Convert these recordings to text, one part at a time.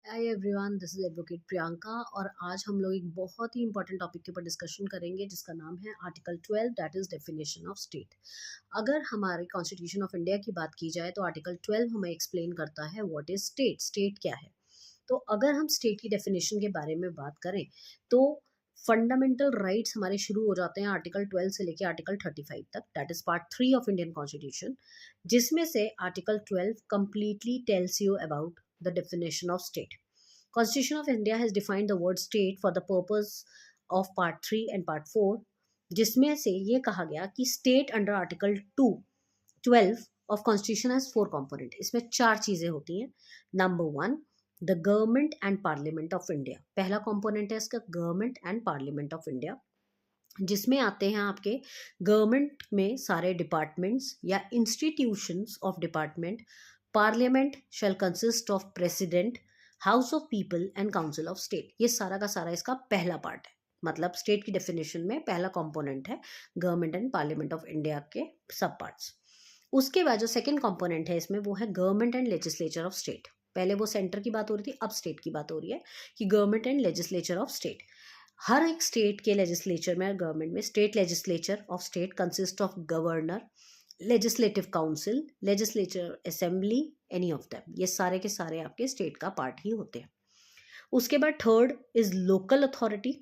Hi everyone, this is advocate Priyanka और आज हम लोग एक बहुत ही इंपॉर्टेंट टॉपिक के ऊपर डिस्कशन करेंगे जिसका नाम है article 12 that is definition of state. अगर हमारे कॉन्स्टिट्यूशन ऑफ इंडिया की बात की जाए तो आर्टिकल 12 हमें एक्सप्लेन करता है व्हाट इज स्टेट, स्टेट क्या है। तो अगर हम स्टेट की डेफिनेशन के बारे में बात करें तो फंडामेंटल राइट्स हमारे शुरू हो जाते हैं आर्टिकल 12 से लेकर आर्टिकल 35 तक, that is part 3 of Indian constitution, जिसमें से article 12 completely tells you about the definition of state. Constitution of India has defined the word state for the purpose of part 3 and part 4, जिसमें से ये कहा गया कि state under article 212 of constitution has 4 component। इसमें 4 चीजें होती हैं। Number 1, the government and parliament of India। पहला component है इसका government and parliament of India, जिसमें आते हैं आपके गवर्नमेंट में सारे डिपार्टमेंट्स या institutions of department. Parliament shell consist of president, house of people and council of state. ये सारा का सारा इसका पहला पार्ट है, मतलब स्टेट की डेफिनेशन में पहला कंपोनेंट है government and parliament of India के सब पार्ट्स। उसके बाद जो सेकंड कंपोनेंट है इसमें वो है government and legislature of state. पहले वो सेंटर की बात हो रही थी, अब स्टेट की बात हो रही है कि government and legislature of state. हर एक स्टेट के लेजिस्लेचर में, गवर्नमेंट में, state legislature of state consist of governor, legislative council, legislature assembly, any of them. ये सारे के सारे आपके स्टेट का पार्ट ही होते हैं। उसके बाद third is local authority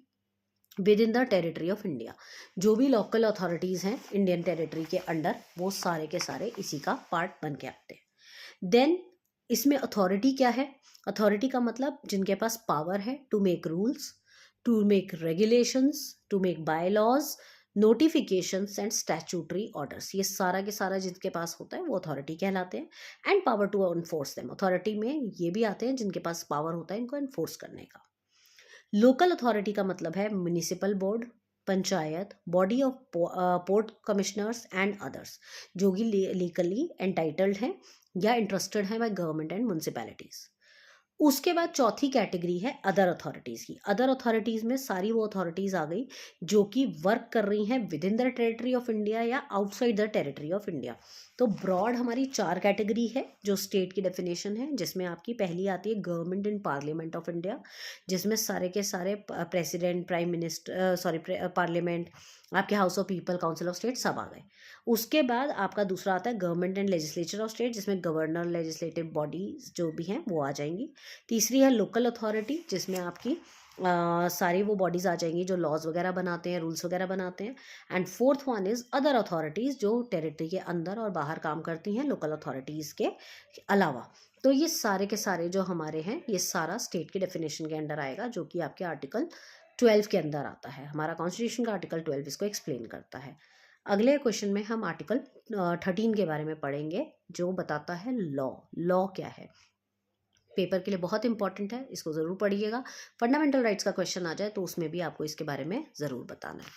with in the territory of India. जो भी लोकल अथॉरिटीज हैं इंडियन टेरिटरी के अंडर, वो सारे के सारे इसी का पार्ट बन के आते हैं। देन इसमें अथॉरिटी क्या है? अथॉरिटी का मतलब जिनके पास पावर है to make rules, to make regulations, to make bylaws, notifications and statutory orders. ये सारा के सारा जिनके पास होता है वो अथॉरिटी कहलाते हैं। And power to enforce them. Authority में ये भी आते हैं जिनके पास पावर होता है इनको एनफोर्स करने का। लोकल अथॉरिटी का मतलब है municipal board, panchayat, body of port commissioners and others, जो कि लीगली एंटाइटल्ड हैं या इंटरेस्टेड हैं बाय गवर्नमेंट एंड म्युनिसिपैलिटीज। उसके बाद चौथी कैटेगरी है अदर अथॉरिटीज़ की। अदर अथॉरिटीज़ में सारी वो अथॉरिटीज़ आ गई जो कि वर्क कर रही हैं within the territory of India या outside the territory of India. तो ब्रॉड हमारी 4 कैटेगरी है जो स्टेट की डेफिनेशन है, जिसमें आपकी पहली आती है government and parliament of India, जिसमें सारे के सारे प्रेसिडेंट, प्राइम मिनिस्टर, पार्लियामेंट, आपके house of people, council of state सब आ गए। उसके बाद आपका दूसरा आता है government and legislature of state, जिसमें गवर्नर, लेजिस्लेटिव बॉडीज जो भी हैं वो आ जाएंगी। तीसरी है लोकल अथॉरिटी, जिसमें आपकी सारी वो बॉडीज़ आ जाएंगी जो लॉज वगैरह बनाते हैं, रूल्स वगैरह बनाते हैं। And fourth one is other authorities, जो टेरिटरी के अंदर और बाहर काम करती हैं लोकल अथॉरिटीज़ के अलावा। तो ये सारे के सारे जो हमारे हैं ये सारा स्टेट के डेफिनेशन के अंडर आएगा, जो कि आपके आर्टिकल 12 के अंदर आता है। हमारा कॉन्स्टिट्यूशन का आर्टिकल 12 इसको एक्सप्लेन करता है। अगले क्वेश्चन में हम आर्टिकल 13 के बारे में पढ़ेंगे, जो बताता है लॉ। लॉ क्या है? पेपर के लिए बहुत इंपॉर्टेंट है, इसको ज़रूर पढ़िएगा। फंडामेंटल राइट्स का क्वेश्चन आ जाए तो उसमें भी आपको इसके बारे में ज़रूर बताना है।